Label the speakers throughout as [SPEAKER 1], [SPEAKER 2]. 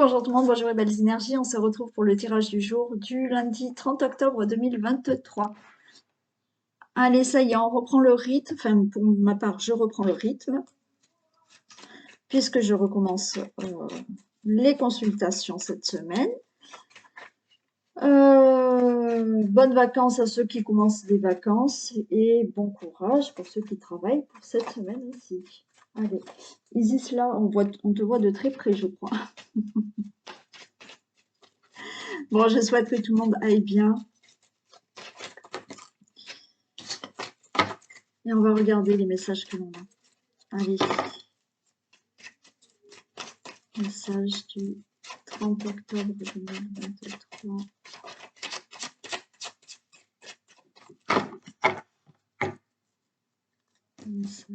[SPEAKER 1] Bonjour tout le monde, bonjour les belles énergies. On se retrouve pour le tirage du jour du lundi 30 octobre 2023. Allez, ça y est, on reprend le rythme. Enfin, pour ma part, je reprends le rythme puisque je recommence les consultations cette semaine. Bonnes vacances à ceux qui commencent des vacances et bon courage pour ceux qui travaillent pour cette semaine aussi. Allez, Isis, là, on te voit de très près, je crois. Bon, je souhaite que tout le monde aille bien. Et on va regarder les messages que l'on a. Allez. Message du 30 octobre 2023. Message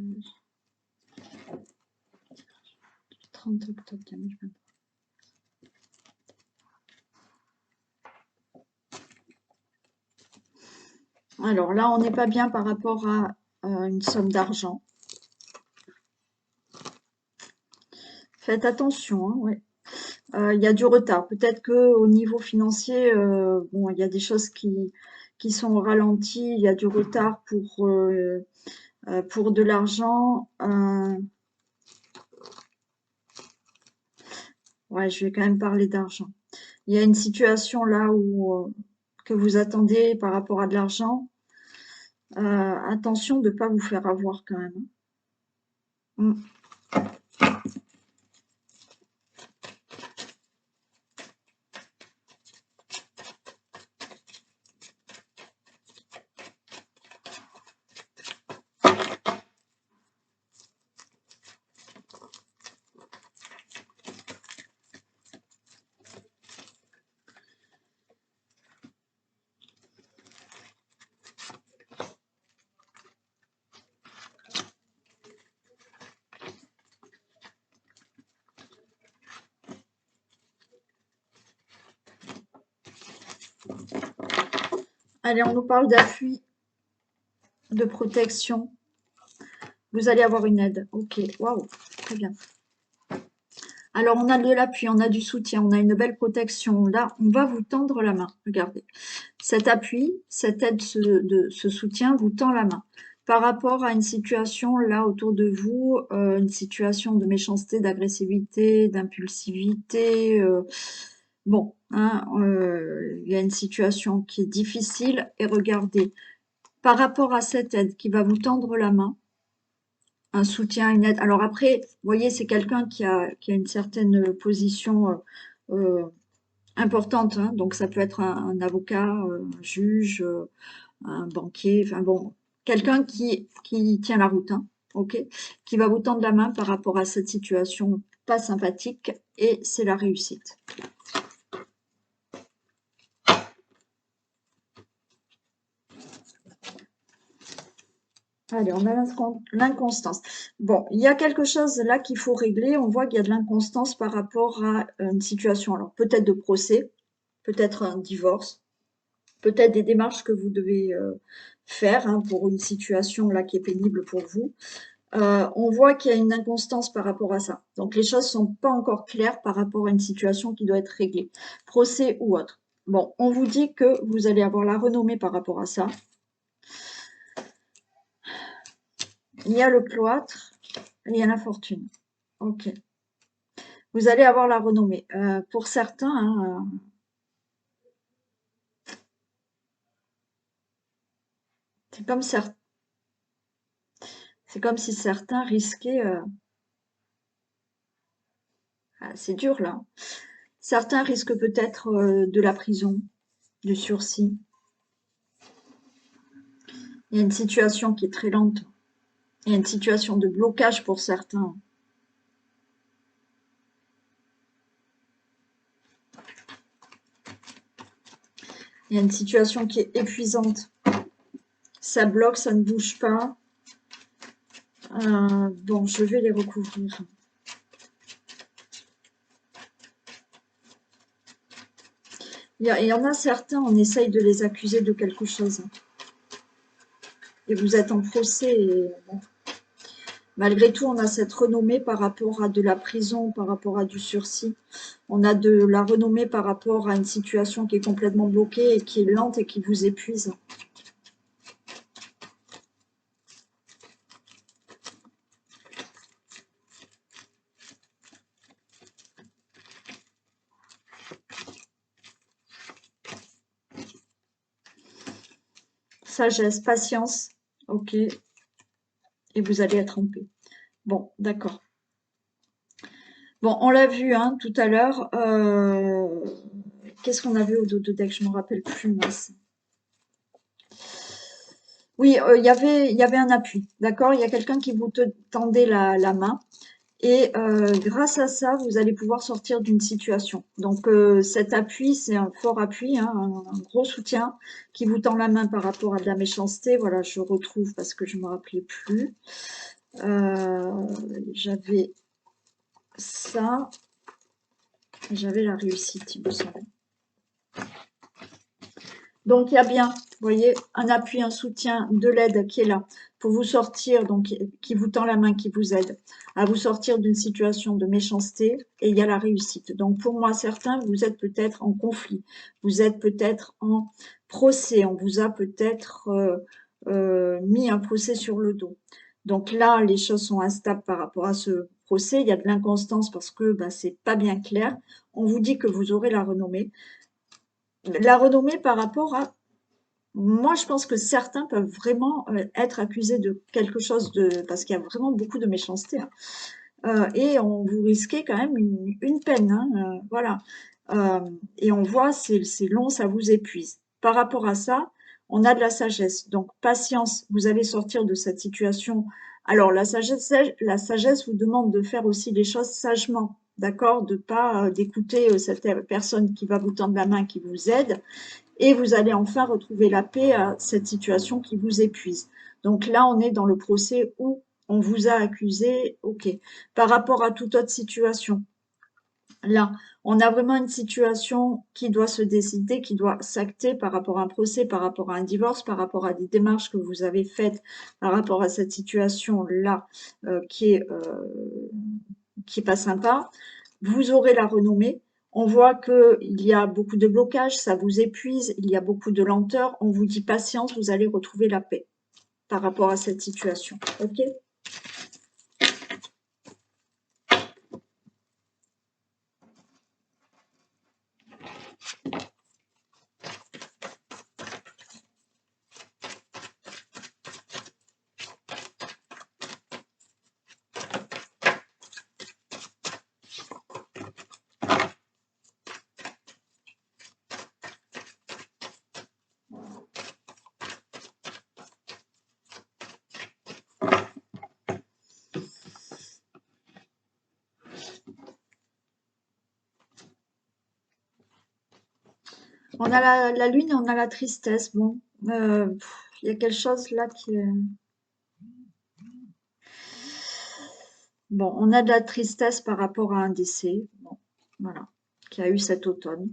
[SPEAKER 1] du 30 octobre 2023. Alors là, on n'est pas bien par rapport à une somme d'argent. Faites attention, hein, ouais. Il y a du retard. Peut-être qu'au niveau financier, bon, il y a des choses qui sont ralenties. Il y a du retard pour de l'argent. Ouais, je vais quand même parler d'argent. Il y a une situation là où que vous attendez par rapport à de l'argent. Attention de ne pas vous faire avoir quand même. Mm. Allez, on nous parle d'appui, de protection. Vous allez avoir une aide. Ok, waouh, très bien. Alors, on a de l'appui, on a du soutien, on a une belle protection. Là, on va vous tendre la main. Regardez. Cet appui, cette aide, ce soutien vous tend la main. Par rapport à une situation là autour de vous, une situation de méchanceté, d'agressivité, d'impulsivité, bon, hein, il y a une situation qui est difficile et regardez, par rapport à cette aide qui va vous tendre la main, un soutien, une aide. Alors après, vous voyez, c'est quelqu'un qui a une certaine position importante, hein, donc ça peut être un avocat, un juge, un banquier, enfin bon, quelqu'un qui tient la route, hein, ok, qui va vous tendre la main par rapport à cette situation pas sympathique et c'est la réussite. Allez, on a l'inconstance. Bon, il y a quelque chose là qu'il faut régler. On voit qu'il y a de l'inconstance par rapport à une situation. Alors, peut-être de procès, peut-être un divorce, peut-être des démarches que vous devez faire hein, pour une situation là qui est pénible pour vous. On voit qu'il y a une inconstance par rapport à ça. Donc, les choses sont pas encore claires par rapport à une situation qui doit être réglée, procès ou autre. Bon, on vous dit que vous allez avoir la renommée par rapport à ça. Il y a le cloître et il y a la fortune. Ok. Vous allez avoir la renommée. Pour certains, hein, c'est comme si certains risquaient. C'est dur là. Certains risquent peut-être de la prison, du sursis. Il y a une situation qui est très lente. Il y a une situation de blocage pour certains. Il y a une situation qui est épuisante. Ça bloque, ça ne bouge pas. Bon, je vais les recouvrir. Il y en a certains, on essaye de les accuser de quelque chose. Et vous êtes en procès. Et, bon. Malgré tout, on a cette renommée par rapport à de la prison, par rapport à du sursis. On a de la renommée par rapport à une situation qui est complètement bloquée et qui est lente et qui vous épuise. Sagesse, patience, ok, et vous allez être en paix. Bon, d'accord. Bon, on l'a vu hein, tout à l'heure. Qu'est-ce qu'on avait au dos de deck? Je ne me rappelle plus, mince. Oui, il y avait un appui, d'accord? Il y a quelqu'un qui vous tendait la main. Et grâce à ça, vous allez pouvoir sortir d'une situation. Donc cet appui, c'est un fort appui, hein, un gros soutien qui vous tend la main par rapport à de la méchanceté. Voilà, je retrouve parce que je ne me rappelais plus. J'avais ça, j'avais la réussite, il me semble. Donc, il y a bien, vous voyez, un appui, un soutien, de l'aide qui est là pour vous sortir, donc qui vous tend la main, qui vous aide à vous sortir d'une situation de méchanceté, et il y a la réussite. Donc, pour moi, certains, vous êtes peut-être en conflit, vous êtes peut-être en procès, on vous a peut-être mis un procès sur le dos. Donc là, les choses sont instables par rapport à ce procès, il y a de l'inconstance parce que ben, c'est pas bien clair. On vous dit que vous aurez la renommée. La renommée par rapport à moi, je pense que certains peuvent vraiment être accusés de quelque chose de parce qu'il y a vraiment beaucoup de méchanceté, hein. Et on vous risquez quand même une peine, hein, voilà. Et on voit, c'est long, ça vous épuise. Par rapport à ça, on a de la sagesse. Donc, patience, vous allez sortir de cette situation. Alors, la sagesse vous demande de faire aussi les choses sagement, d'accord? De pas d'écouter cette personne qui va vous tendre la main, qui vous aide, et vous allez enfin retrouver la paix à cette situation qui vous épuise. Donc là, on est dans le procès où on vous a accusé, ok. Par rapport à toute autre situation, là, on a vraiment une situation qui doit se décider, qui doit s'acter par rapport à un procès, par rapport à un divorce, par rapport à des démarches que vous avez faites, par rapport à cette situation-là qui est pas sympa. Vous aurez la renommée. On voit qu'il y a beaucoup de blocages, ça vous épuise, il y a beaucoup de lenteur. On vous dit patience, vous allez retrouver la paix par rapport à cette situation. Ok? On a la lune et on a la tristesse. Bon, il y a quelque chose là qui est... Bon, on a de la tristesse par rapport à un décès. Bon, voilà, qui a eu cet automne.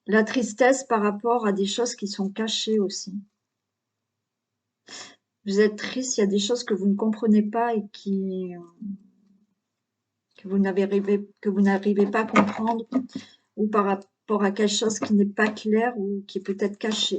[SPEAKER 1] La tristesse par rapport à des choses qui sont cachées aussi. Vous êtes triste, il y a des choses que vous ne comprenez pas et que vous n'arrivez pas à comprendre, ou par rapport à quelque chose qui n'est pas clair ou qui est peut-être caché.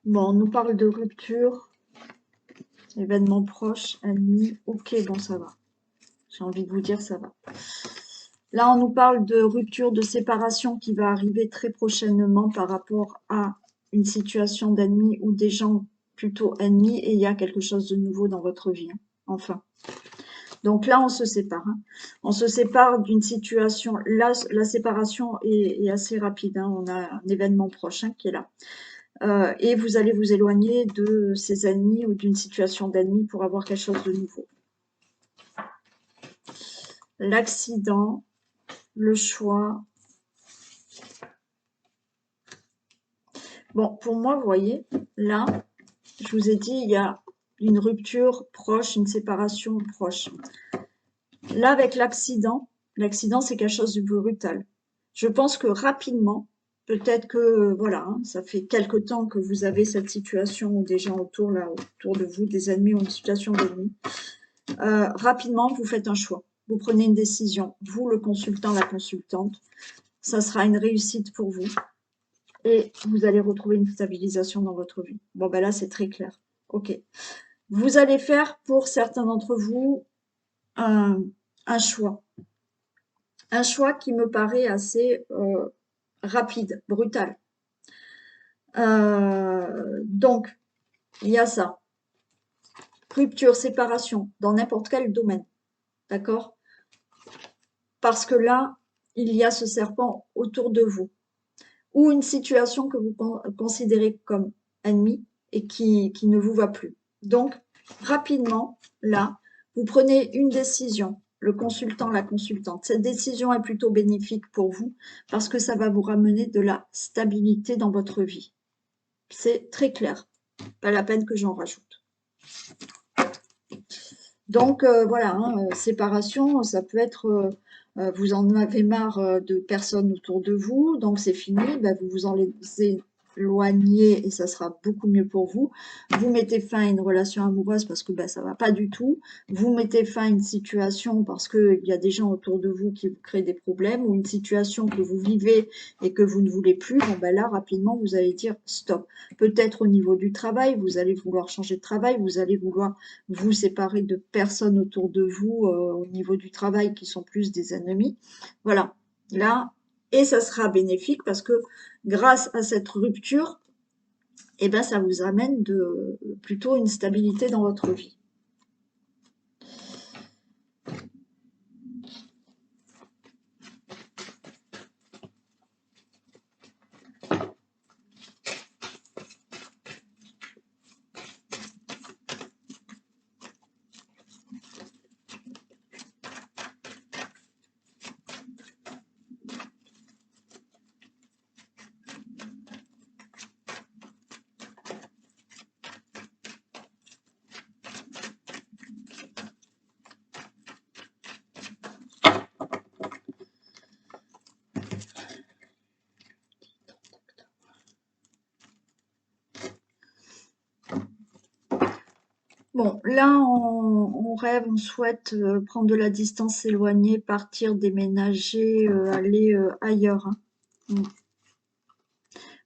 [SPEAKER 1] Bon, on nous parle de rupture, événement proche, ennemi. Ok, bon, ça va. J'ai envie de vous dire, ça va. Là, on nous parle de rupture, de séparation qui va arriver très prochainement par rapport à une situation d'ennemi ou des gens plutôt ennemis, et il y a quelque chose de nouveau dans votre vie, hein. Enfin. Donc là, on se sépare, hein. On se sépare d'une situation. Là, la séparation est assez rapide, hein. On a un événement prochain qui est là. et vous allez vous éloigner de ces ennemis ou d'une situation d'ennemi pour avoir quelque chose de nouveau. L'accident, le choix. Bon, pour moi, vous voyez, là, je vous ai dit, il y a une rupture proche, une séparation proche. Là, avec l'accident, c'est quelque chose de brutal. Je pense que rapidement, peut-être que, voilà, hein, ça fait quelque temps que vous avez cette situation où des gens autour, là, autour de vous, des ennemis ou une situation d'ennemi. Rapidement, vous faites un choix. Vous prenez une décision. Vous, le consultant, la consultante, ça sera une réussite pour vous. Et vous allez retrouver une stabilisation dans votre vie. Bon, ben là, c'est très clair. OK. Vous allez faire, pour certains d'entre vous, un choix. Un choix qui me paraît assez rapide, brutal. Donc, il y a ça. Rupture, séparation, dans n'importe quel domaine. D'accord? Parce que là, il y a ce serpent autour de vous. Ou une situation que vous considérez comme ennemie et qui ne vous va plus. Donc, rapidement, là, vous prenez une décision, le consultant, la consultante. Cette décision est plutôt bénéfique pour vous parce que ça va vous ramener de la stabilité dans votre vie. C'est très clair, pas la peine que j'en rajoute. Donc, voilà, hein, séparation, ça peut être... vous en avez marre de personnes autour de vous, donc c'est fini, ben vous vous en éloignez et ça sera beaucoup mieux pour vous. Vous mettez fin à une relation amoureuse parce que ben, ça va pas du tout. Vous mettez fin à une situation parce qu'il y a des gens autour de vous qui vous créent des problèmes ou une situation que vous vivez et que vous ne voulez plus. Bon, ben là, rapidement, vous allez dire stop. Peut-être au niveau du travail, vous allez vouloir changer de travail, vous allez vouloir vous séparer de personnes autour de vous au niveau du travail qui sont plus des ennemis. Voilà, là, et ça sera bénéfique parce que grâce à cette rupture, eh ben, ça vous amène plutôt une stabilité dans votre vie. Bon, là, on rêve, on souhaite prendre de la distance, s'éloigner, partir, déménager, aller ailleurs. Hein. Mm.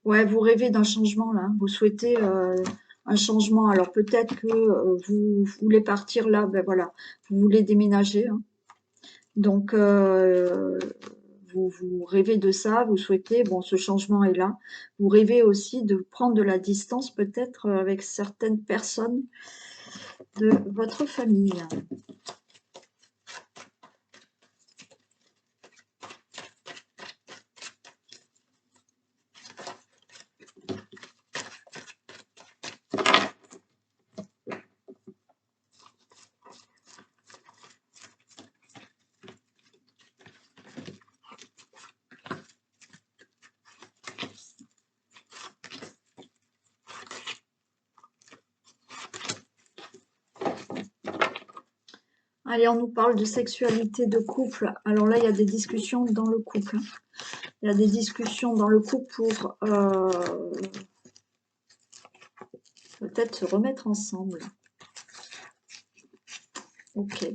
[SPEAKER 1] Ouais, vous rêvez d'un changement là, vous souhaitez un changement. Alors peut-être que vous voulez partir là, ben voilà, vous voulez déménager. Hein. Donc vous rêvez de ça, vous souhaitez, bon, ce changement est là. Vous rêvez aussi de prendre de la distance peut-être avec certaines personnes de votre famille. Allez, on nous parle de sexualité de couple. Alors là, il y a des discussions dans le couple. Il y a des discussions dans le couple pour peut-être se remettre ensemble. Ok.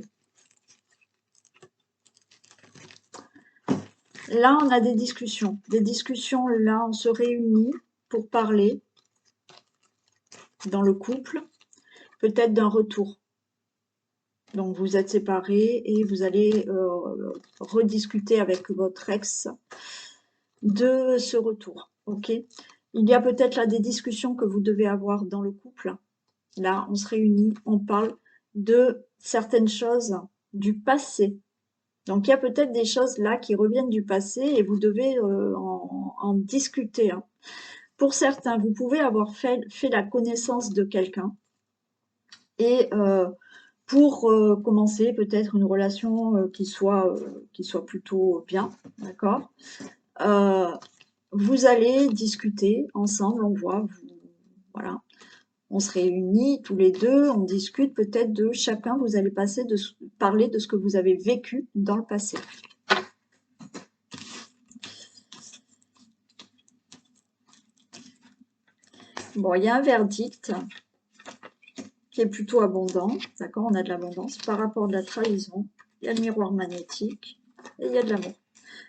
[SPEAKER 1] Là, on a des discussions. Des discussions, là, on se réunit pour parler dans le couple, peut-être d'un retour. Donc, vous êtes séparés et vous allez rediscuter avec votre ex de ce retour. Ok. Il y a peut-être là des discussions que vous devez avoir dans le couple. Là, on se réunit, on parle de certaines choses du passé. Donc, il y a peut-être des choses là qui reviennent du passé et vous devez en discuter. Hein. pour certains, vous pouvez avoir fait la connaissance de quelqu'un et pour commencer peut-être une relation qui soit plutôt bien, d'accord. Vous allez discuter ensemble, on voit, voilà, on se réunit tous les deux, on discute peut-être de chacun, vous allez parler de ce que vous avez vécu dans le passé. Bon, il y a un verdict qui est plutôt abondant, d'accord, on a de l'abondance par rapport à de la trahison, il y a le miroir magnétique et il y a de l'amour.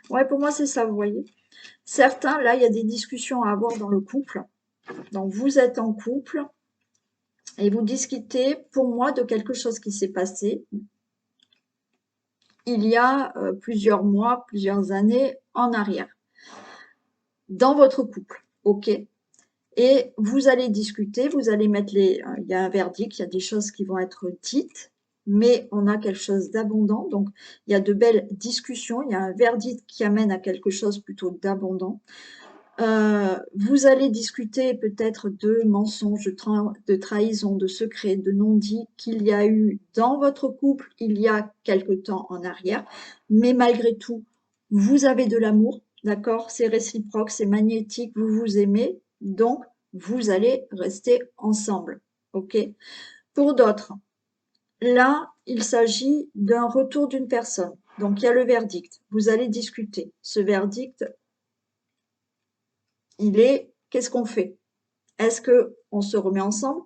[SPEAKER 1] Ouais, pour moi c'est ça, vous voyez. Certains, là, il y a des discussions à avoir dans le couple. Donc, vous êtes en couple et vous discutez, pour moi, de quelque chose qui s'est passé il y a plusieurs mois, plusieurs années en arrière, dans votre couple, ok. Et vous allez discuter, vous allez mettre il y a un verdict, il y a des choses qui vont être dites, mais on a quelque chose d'abondant, donc il y a de belles discussions, il y a un verdict qui amène à quelque chose plutôt d'abondant. Vous allez discuter peut-être de mensonges, de trahison, de secrets, de non-dits qu'il y a eu dans votre couple il y a quelque temps en arrière. Mais malgré tout, vous avez de l'amour, d'accord? C'est réciproque, c'est magnétique, vous vous aimez, donc vous allez rester ensemble, ok? Pour d'autres, là, il s'agit d'un retour d'une personne. Donc, il y a le verdict. Vous allez discuter. Ce verdict, il est, qu'est-ce qu'on fait? Est-ce qu'on se remet ensemble?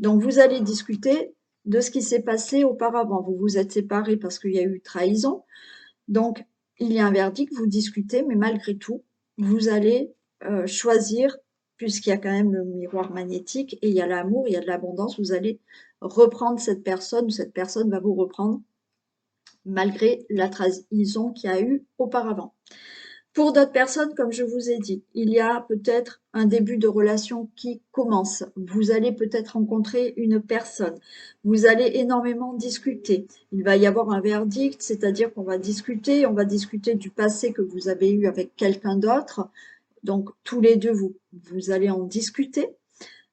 [SPEAKER 1] Donc, vous allez discuter de ce qui s'est passé auparavant. Vous vous êtes séparés parce qu'il y a eu trahison. Donc, il y a un verdict, vous discutez, mais malgré tout, vous allez choisir, puisqu'il y a quand même le miroir magnétique et il y a l'amour, il y a de l'abondance, vous allez reprendre cette personne, ou cette personne va vous reprendre malgré la trahison qu'il y a eu auparavant. Pour d'autres personnes, comme je vous ai dit, il y a peut-être un début de relation qui commence. Vous allez peut-être rencontrer une personne. Vous allez énormément discuter. Il va y avoir un verdict, c'est-à-dire qu'on va discuter. On va discuter du passé que vous avez eu avec quelqu'un d'autre. Donc, tous les deux, vous allez en discuter.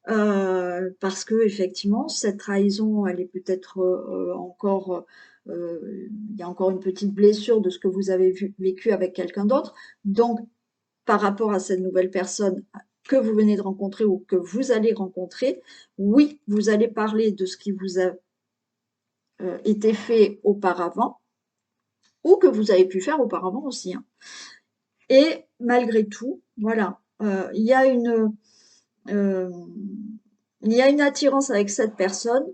[SPEAKER 1] Parce que effectivement, cette trahison, elle est peut-être encore... il y a encore une petite blessure de ce que vous avez vécu avec quelqu'un d'autre. Donc, par rapport à cette nouvelle personne que vous venez de rencontrer ou que vous allez rencontrer, oui, vous allez parler de ce qui vous a été fait auparavant ou que vous avez pu faire auparavant aussi, hein. Et malgré tout, voilà, il y a une attirance avec cette personne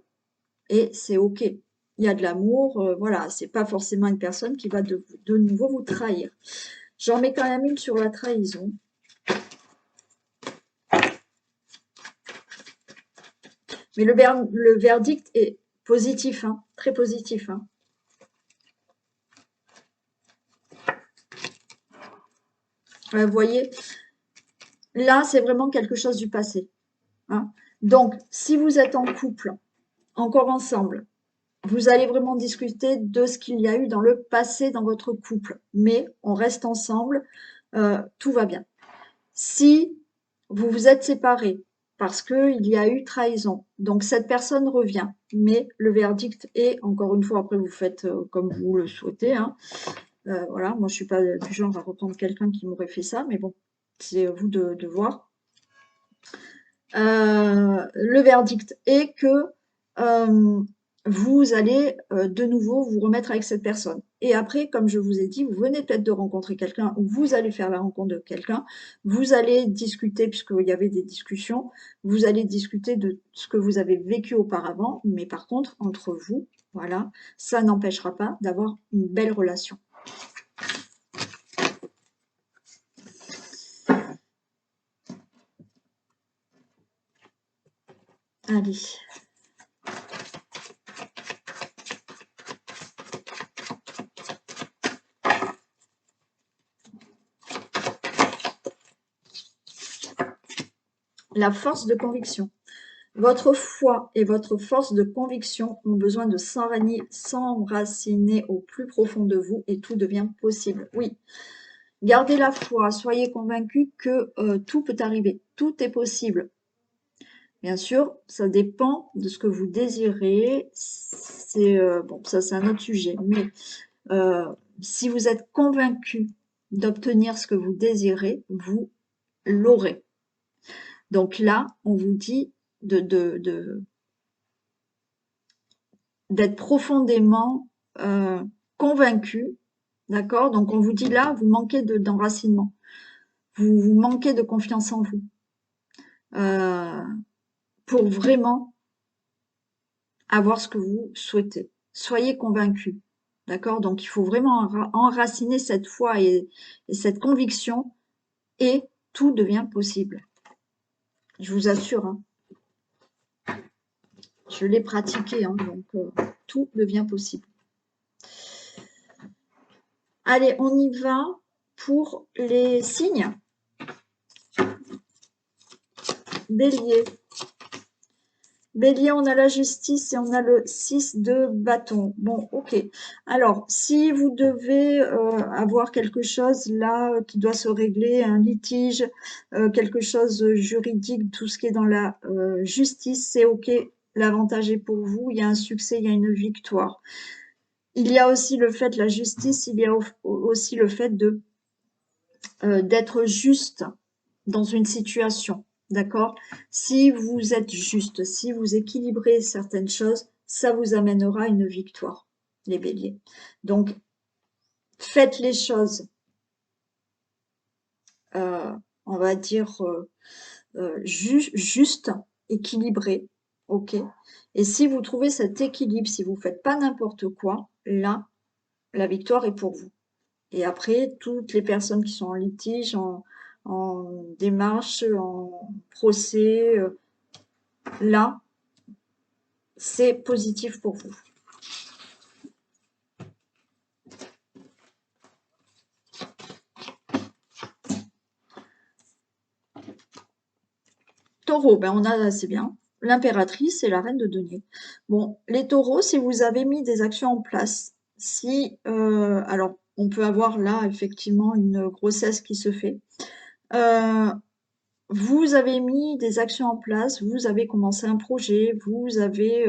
[SPEAKER 1] et c'est OK. Il y a de l'amour, voilà, c'est pas forcément une personne qui va de nouveau vous trahir. J'en mets quand même une sur la trahison. Mais le verdict est positif, hein, très positif, hein. Vous voyez, là, c'est vraiment quelque chose du passé, hein. Donc, si vous êtes en couple, encore ensemble, vous allez vraiment discuter de ce qu'il y a eu dans le passé dans votre couple. Mais on reste ensemble, tout va bien. Si vous vous êtes séparés parce qu'il y a eu trahison, donc cette personne revient, mais le verdict est, encore une fois, après vous faites comme vous le souhaitez, hein. Voilà, moi je suis pas du genre à reprendre quelqu'un qui m'aurait fait ça, mais bon, c'est à vous de voir. Le verdict est que vous allez de nouveau vous remettre avec cette personne. Et après, comme je vous ai dit, vous venez peut-être de rencontrer quelqu'un ou vous allez faire la rencontre de quelqu'un, vous allez discuter, puisqu'il y avait des discussions, vous allez discuter de ce que vous avez vécu auparavant, mais par contre, entre vous, voilà, ça n'empêchera pas d'avoir une belle relation. Allez. La force de conviction. Votre foi et votre force de conviction ont besoin de s'enraciner au plus profond de vous et tout devient possible. Oui, Gardez la foi, soyez convaincus que tout peut arriver, tout est possible. Bien sûr, ça dépend de ce que vous désirez. C'est bon, ça c'est un autre sujet. Mais si vous êtes convaincu d'obtenir ce que vous désirez, vous l'aurez. Donc là, on vous dit d'être profondément convaincu, d'accord? Donc on vous dit là, vous manquez d'enracinement, vous manquez de confiance en vous pour vraiment avoir ce que vous souhaitez. Soyez convaincus, d'accord? Donc il faut vraiment enraciner cette foi et cette conviction et tout devient possible. Je vous assure, hein. Je l'ai pratiqué, hein, donc tout devient possible. Allez, on y va pour les signes. Bélier. Bélier, on a la justice et on a le 6 de bâton. Bon, ok. Alors, si vous devez avoir quelque chose là qui doit se régler, un litige, quelque chose juridique, tout ce qui est dans la justice, c'est ok. L'avantage est pour vous. Il y a un succès, il y a une victoire. Il y a aussi le fait, la justice, il y a aussi le fait de d'être juste dans une situation. D'accord? Si vous êtes juste, si vous équilibrez certaines choses, ça vous amènera une victoire, les béliers. Donc, faites les choses, on va dire, juste, équilibrées, ok? Et si vous trouvez cet équilibre, si vous ne faites pas n'importe quoi, là, la victoire est pour vous. Et après, toutes les personnes qui sont en litige, en démarche, en procès, là, c'est positif pour vous. Taureau, ben on a, c'est bien, l'impératrice et la reine de denier. Bon, les taureaux, si vous avez mis des actions en place, si, alors, on peut avoir là, effectivement, une grossesse qui se fait. Vous avez mis des actions en place, vous avez commencé un projet, vous avez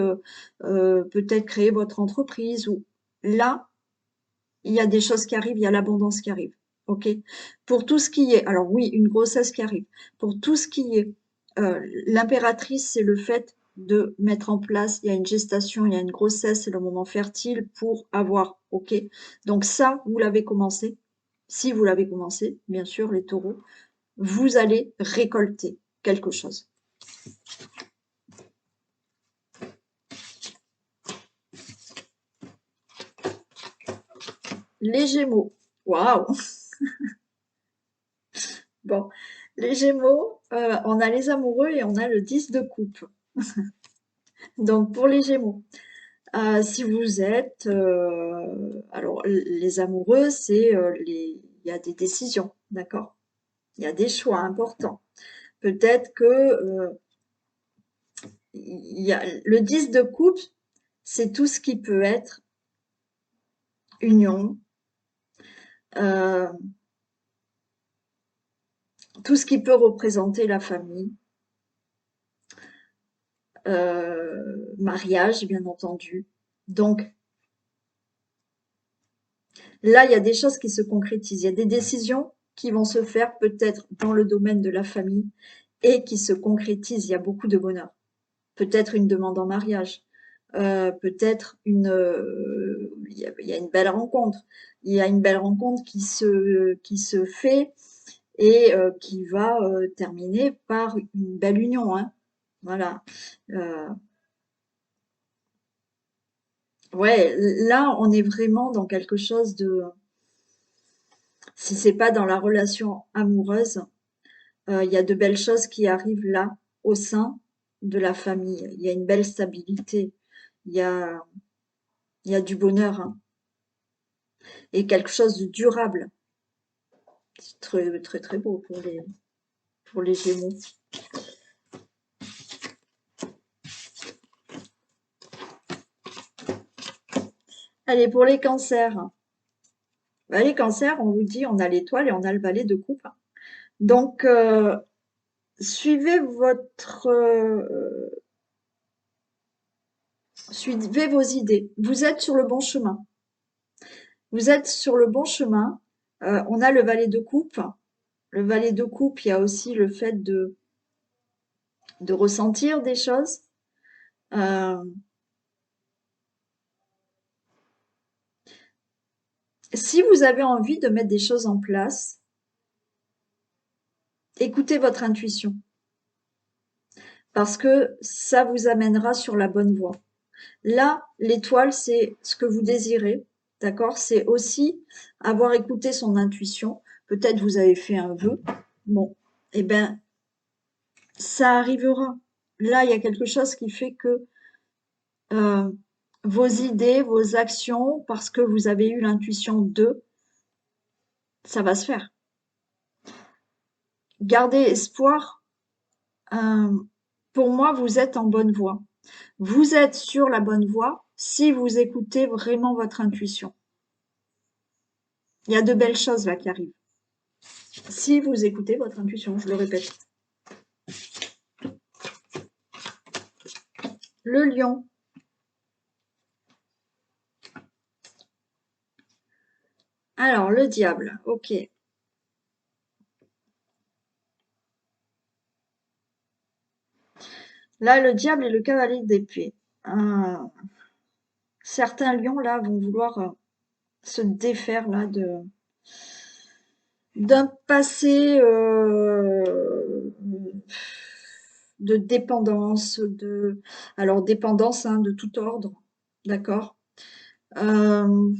[SPEAKER 1] peut-être créé votre entreprise. Ou là, il y a des choses qui arrivent, il y a l'abondance qui arrive. Ok. Pour tout ce qui est, alors oui, une grossesse qui arrive. Pour tout ce qui est, l'impératrice, c'est le fait de mettre en place, il y a une gestation, il y a une grossesse, c'est le moment fertile pour avoir. Ok. Donc ça, vous l'avez commencé. Si vous l'avez commencé, bien sûr, les taureaux, vous allez récolter quelque chose. Les Gémeaux. Waouh! Bon, les Gémeaux, on a les amoureux et on a le 10 de coupe. Donc pour les Gémeaux, si vous êtes, alors les amoureux, c'est il y a des décisions, d'accord? Il y a des choix importants. Peut-être que il y a le 10 de coupe, c'est tout ce qui peut être union, tout ce qui peut représenter la famille, mariage, bien entendu. Donc là, il y a des choses qui se concrétisent. Il y a des décisions qui vont se faire peut-être dans le domaine de la famille et qui se concrétisent. Il y a beaucoup de bonheur. Peut-être une demande en mariage, peut-être il y a une belle rencontre. Il y a une belle rencontre qui se fait et qui va terminer par une belle union, hein. Voilà. Ouais, là, on est vraiment dans quelque chose de, si c'est pas dans la relation amoureuse, il y a de belles choses qui arrivent là, au sein de la famille. Il y a une belle stabilité, il y a, il y a du bonheur, hein, et quelque chose de durable. C'est très, très, très beau pour les Gémeaux. Allez, pour les cancers. Bah, les cancers, on vous dit, on a l'étoile et on a le valet de coupe. Donc, suivez vos idées. Vous êtes sur le bon chemin. Vous êtes sur le bon chemin. On a le valet de coupe. Le valet de coupe, il y a aussi le fait de ressentir des choses. Euh, si vous avez envie de mettre des choses en place, écoutez votre intuition parce que ça vous amènera sur la bonne voie. Là, l'étoile, c'est ce que vous désirez, d'accord? C'est aussi avoir écouté son intuition. Peut-être vous avez fait un vœu. Bon, eh ben, ça arrivera. Là, il y a quelque chose qui fait que euh, vos idées, vos actions, parce que vous avez eu l'intuition de, ça va se faire. Gardez espoir. euh, pour moi, vous êtes en bonne voie. Vous êtes sur la bonne voie si vous écoutez vraiment votre intuition. Il y a de belles choses là qui arrivent. Si vous écoutez votre intuition, je le répète. Le lion. Alors, le diable, ok. Là, le diable et le cavalier d'épée. Certains lions, là, vont vouloir se défaire, là, d'un passé de dépendance, alors dépendance hein, de tout ordre, d'accord, euh,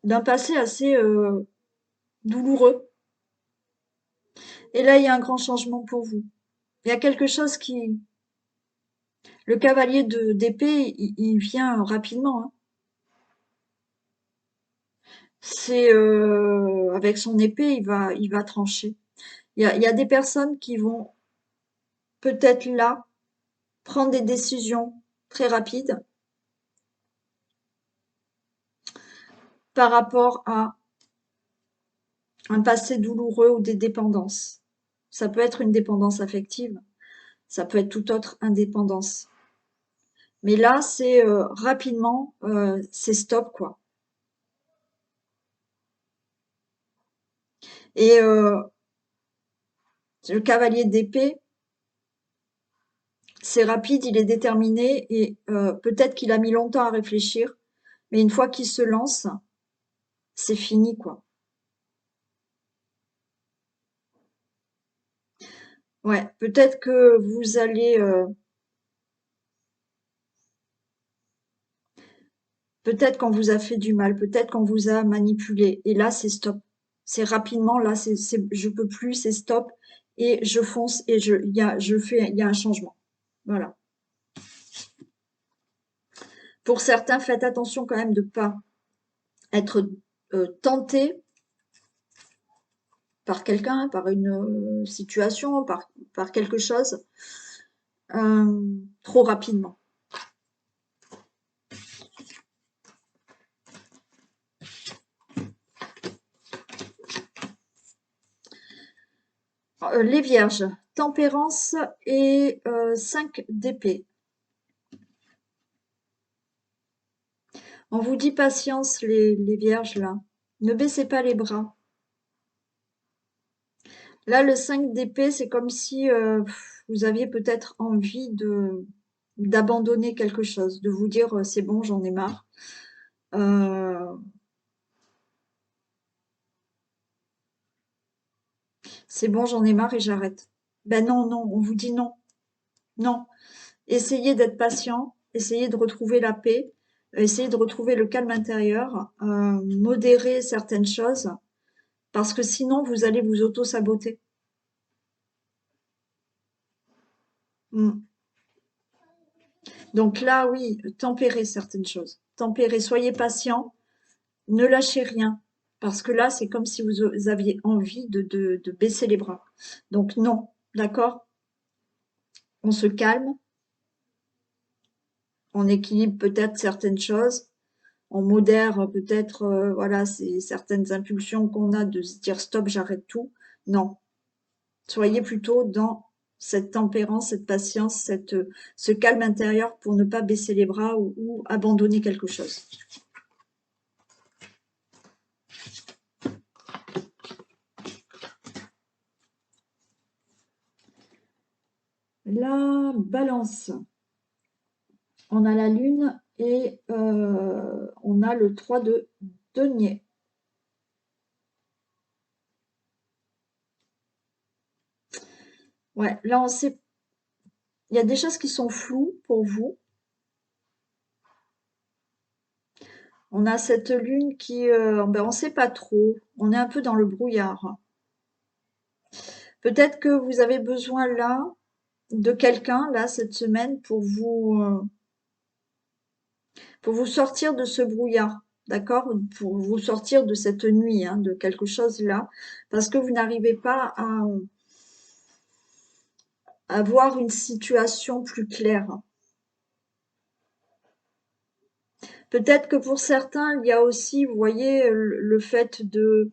[SPEAKER 1] d'un passé assez douloureux. Et là, il y a un grand changement pour vous. Il y a quelque chose qui... Le cavalier d'épée, il vient rapidement. Hein. C'est avec son épée, il va trancher. Il y a des personnes qui vont peut-être là prendre des décisions très rapides par rapport à un passé douloureux ou des dépendances. Ça peut être une dépendance affective, ça peut être toute autre indépendance. Mais là, c'est rapidement, c'est stop, quoi. Et le cavalier d'épée, c'est rapide, il est déterminé et peut-être qu'il a mis longtemps à réfléchir, mais une fois qu'il se lance, c'est fini, quoi. Ouais, peut-être que vous allez, peut-être qu'on vous a fait du mal, peut-être qu'on vous a manipulé, et là, c'est stop. C'est rapidement, là, je peux plus, c'est stop, et je fonce, et il y a un changement. Voilà. Pour certains, faites attention quand même de ne pas être tenté par quelqu'un, par une situation, par quelque chose, trop rapidement. Les vierges, tempérance et 5 d'épée. On vous dit patience, les vierges, là. Ne baissez pas les bras. Là, le 5 d'épée, c'est comme si vous aviez peut-être envie d'abandonner quelque chose, de vous dire c'est bon, j'en ai marre. C'est bon, j'en ai marre et j'arrête. Ben non, non, on vous dit non, non. Essayez d'être patient, essayez de retrouver la paix, essayez de retrouver le calme intérieur, modérer certaines choses, parce que sinon vous allez vous auto-saboter. Mm. Donc là, oui, tempérez certaines choses. Tempérez, soyez patient, ne lâchez rien, parce que là, c'est comme si vous aviez envie de baisser les bras. Donc non, d'accord? On se calme, on équilibre peut-être certaines choses, on modère peut-être, voilà, c'est certaines impulsions qu'on a de se dire stop, j'arrête tout. Non, soyez plutôt dans cette tempérance, cette patience, ce calme intérieur pour ne pas baisser les bras ou abandonner quelque chose. La balance. On a la lune et on a le 3 de denier. Ouais, là on sait, il y a des choses qui sont floues pour vous. On a cette lune qui, ben on sait pas trop, on est un peu dans le brouillard. Peut-être que vous avez besoin là de quelqu'un là cette semaine pour vous sortir de ce brouillard, d'accord? Pour vous sortir de cette nuit, hein, de quelque chose là, parce que vous n'arrivez pas à voir une situation plus claire. Peut-être que pour certains, il y a aussi, vous voyez, le fait de,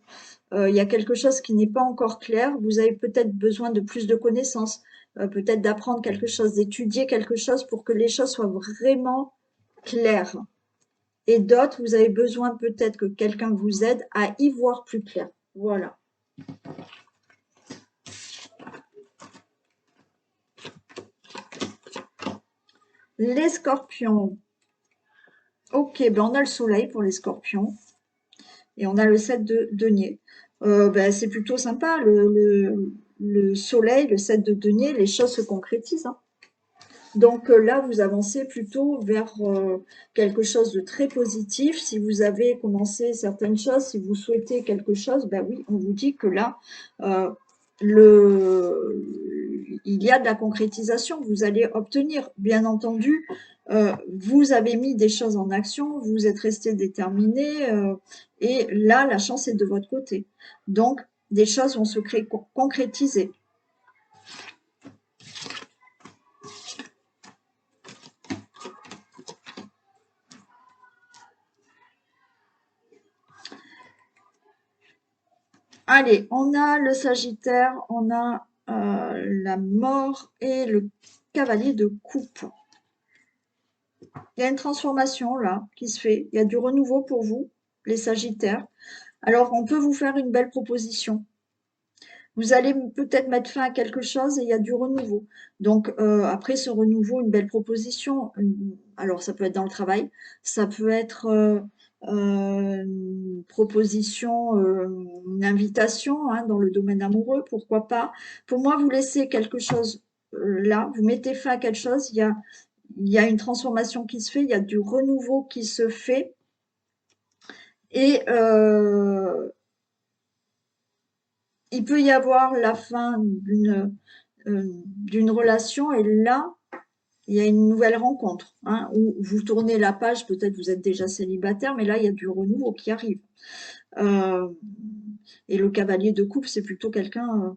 [SPEAKER 1] il y a quelque chose qui n'est pas encore clair. Vous avez peut-être besoin de plus de connaissances, peut-être d'apprendre quelque chose, d'étudier quelque chose pour que les choses soient vraiment claires. Et d'autres, vous avez besoin peut-être que quelqu'un vous aide à y voir plus clair. Voilà. Les scorpions. Ok, ben on a le soleil pour les scorpions. Et on a le 7 de denier. Ben, c'est plutôt sympa. Le soleil, le 7 de denier, les choses se concrétisent, hein. Donc là, vous avancez plutôt vers quelque chose de très positif. Si vous avez commencé certaines choses, si vous souhaitez quelque chose, ben oui, on vous dit que là, euh, il y a de la concrétisation. Vous allez obtenir, bien entendu, vous avez mis des choses en action, vous êtes resté déterminé, et là, la chance est de votre côté. Donc, des choses vont se concrétiser. Allez, on a le Sagittaire, on a la mort et le cavalier de coupe. Il y a une transformation là qui se fait. Il y a du renouveau pour vous, les Sagittaires. Alors, on peut vous faire une belle proposition. Vous allez peut-être mettre fin à quelque chose et il y a du renouveau. Donc, après ce renouveau, une belle proposition. Alors, ça peut être dans le travail, ça peut être une proposition, une invitation, hein, dans le domaine amoureux, pourquoi pas. Pour moi, vous laissez quelque chose là, vous mettez fin à quelque chose, il y a une transformation qui se fait, il y a du renouveau qui se fait. Et il peut y avoir la fin d'une relation et là, il y a une nouvelle rencontre, hein, où vous tournez la page, peut-être vous êtes déjà célibataire, mais là, il y a du renouveau qui arrive. Euh, et le cavalier de coupe, c'est plutôt quelqu'un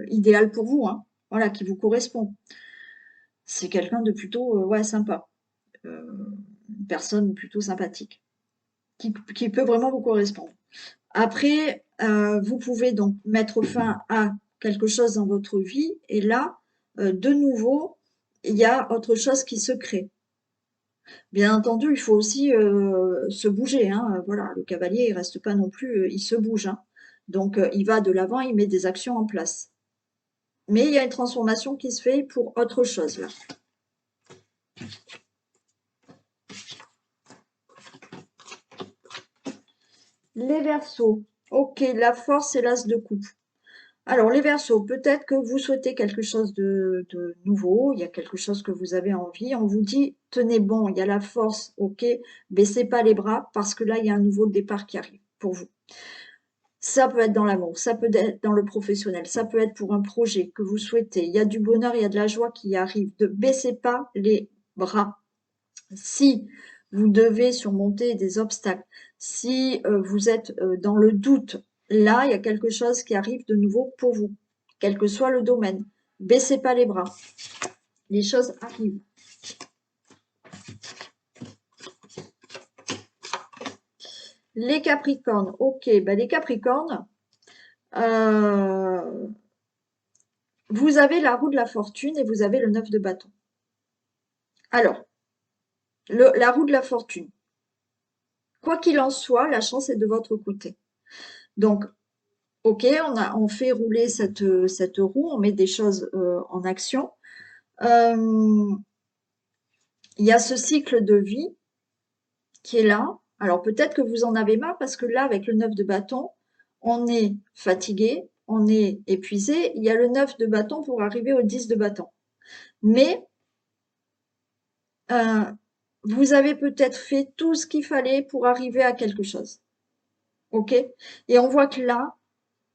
[SPEAKER 1] idéal pour vous, hein, voilà, qui vous correspond. C'est quelqu'un de plutôt ouais, sympa, une personne plutôt sympathique, qui peut vraiment vous correspondre. Après, vous pouvez donc mettre fin à quelque chose dans votre vie et là, de nouveau, il y a autre chose qui se crée. Bien entendu, il faut aussi se bouger, hein. Voilà, le cavalier, il reste pas non plus, il se bouge, hein. Donc, il va de l'avant, il met des actions en place. Mais il y a une transformation qui se fait pour autre chose là. Les Verseaux. Ok, la force et l'as de coupe. Alors, les Verseaux, peut-être que vous souhaitez quelque chose de nouveau, il y a quelque chose que vous avez envie, on vous dit, tenez bon, il y a la force, ok, baissez pas les bras, parce que là, il y a un nouveau départ qui arrive pour vous. Ça peut être dans l'amour, ça peut être dans le professionnel, ça peut être pour un projet que vous souhaitez, il y a du bonheur, il y a de la joie qui arrive, ne baissez pas les bras. Si vous devez surmonter des obstacles, si vous êtes dans le doute, là, il y a quelque chose qui arrive de nouveau pour vous, quel que soit le domaine. Baissez pas les bras. Les choses arrivent. Les Capricornes, ok, bah les Capricornes, vous avez la roue de la fortune et vous avez le 9 de bâton. Alors, la roue de la fortune, quoi qu'il en soit, la chance est de votre côté. Donc, ok, on fait rouler cette roue, on met des choses en action. Il y a ce cycle de vie qui est là. Alors peut-être que vous en avez marre parce que là, avec le 9 de bâton, on est fatigué, on est épuisé. Il y a le 9 de bâton pour arriver au 10 de bâton. Mais vous avez peut-être fait tout ce qu'il fallait pour arriver à quelque chose. OK? Et on voit que là,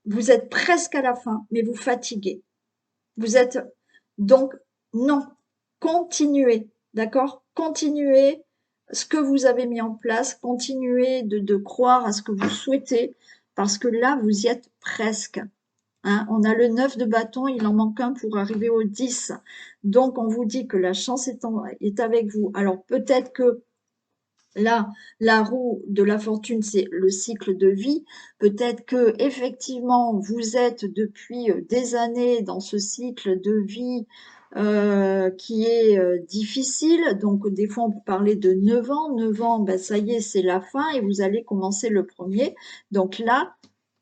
[SPEAKER 1] vous êtes presque à la fin, mais vous fatiguez. Vous êtes donc non, continuez, d'accord? Continuez ce que vous avez mis en place, continuez de croire à ce que vous souhaitez, parce que là, vous y êtes presque. Hein. On a le 9 de bâton, il en manque un pour arriver au 10. Donc, on vous dit que la chance est avec vous. Alors, peut-être que là, la roue de la fortune, c'est le cycle de vie. Peut-être que effectivement, vous êtes depuis des années dans ce cycle de vie qui est difficile. Donc, des fois, on peut parler de 9 ans. 9 ans, ben, ça y est, c'est la fin et vous allez commencer le premier. Donc là,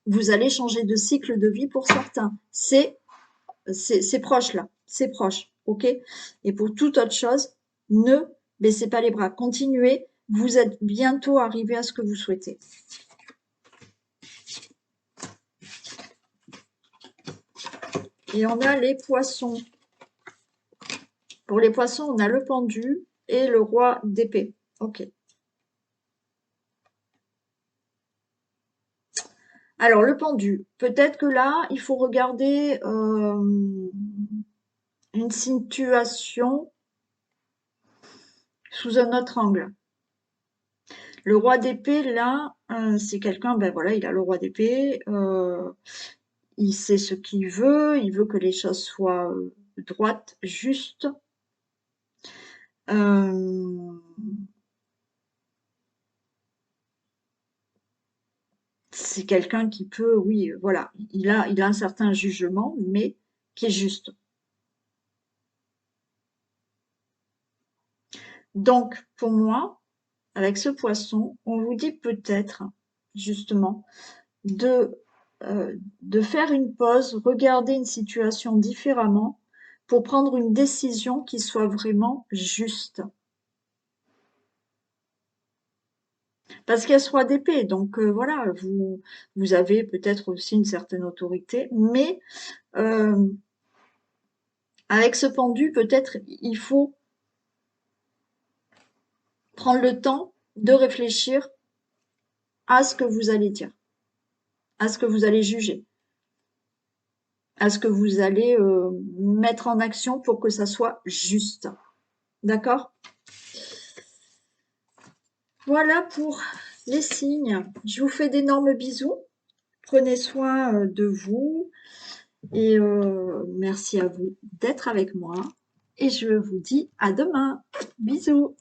[SPEAKER 1] vous allez changer de cycle de vie pour certains. C'est proche là, c'est proche, ok? Et pour toute autre chose, ne baissez pas les bras, continuez, vous êtes bientôt arrivé à ce que vous souhaitez. Et on a les poissons. Pour les poissons, on a le pendu et le roi d'épée. Ok. Alors, le pendu, peut-être que là, il faut regarder une situation sous un autre angle. Le roi d'épée, là, c'est quelqu'un, ben voilà, il a le roi d'épée, il sait ce qu'il veut, il veut que les choses soient droites, justes. C'est quelqu'un qui peut, oui, voilà, il a un certain jugement, mais qui est juste. Donc, pour moi, avec ce poisson, on vous dit peut-être, justement, de faire une pause, regarder une situation différemment pour prendre une décision qui soit vraiment juste. Parce qu'il y a ce roi d'épée, donc voilà, vous avez peut-être aussi une certaine autorité, mais avec ce pendu, peut-être il faut prendre le temps de réfléchir à ce que vous allez dire, à ce que vous allez juger, à ce que vous allez mettre en action pour que ça soit juste. D'accord? Voilà pour les signes. Je vous fais d'énormes bisous. Prenez soin de vous et merci à vous d'être avec moi. Et je vous dis à demain. Bisous.